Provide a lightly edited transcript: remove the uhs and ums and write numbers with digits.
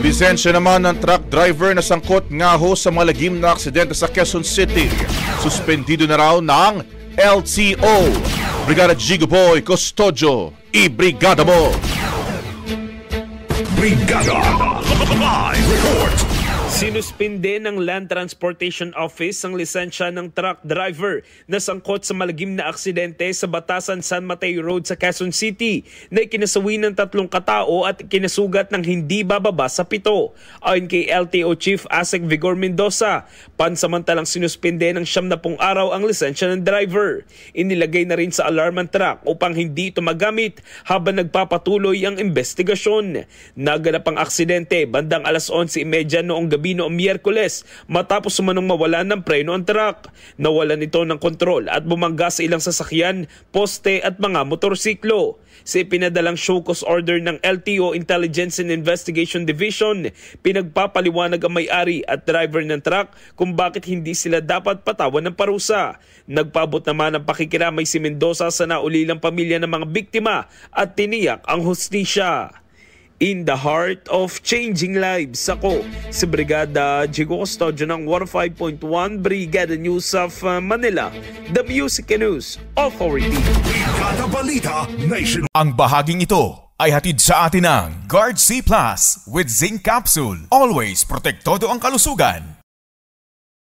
Lisensya naman ng truck driver na sangkot nga ho sa malagim na aksidente sa Quezon City. Suspendido na raw ng LTO. Brigada Jigo Boy Custodio, i-brigada mo! Brigada Live Report. Sinuspinde ng Land Transportation Office ang lisensya ng truck driver na sangkot sa malagim na aksidente sa Batasan San Mateo Road sa Quezon City na ikinasawi ng 3 katao at ikinasugat ng hindi bababa sa 7. Ayon kay LTO Chief Asek Vigor Mendoza, pansamantalang sinuspinde ng 70 araw ang lisensya ng driver. Inilagay na rin sa alarm ang truck upang hindi ito magamit habang nagpapatuloy ang investigasyon. Naganap ang aksidente bandang 11:30 noong gabi noong Miyerkules matapos sumanong mawalan ng preno ang truck. Nawalan ito ng kontrol at bumangga sa ilang sasakyan, poste at mga motorsiklo. Sa ipinadalang show cause order ng LTO Intelligence and Investigation Division, pinagpapaliwanag ang may-ari at driver ng truck kung bakit hindi sila dapat patawan ng parusa. Nagpaabot naman ng pakikiramay si Mendoza sa naulilang pamilya ng mga biktima at tiniyak ang hustisya. In the heart of changing lives, ako si Brigada Jigo Custodio ng 105.1 Brigada News of Manila, the Music and News Authority. Brigada Balita Nation. Ang bahaging ito ay hatid sa atin ng Guard C Plus with Zinc Capsule. Always protektado ang kalusugan.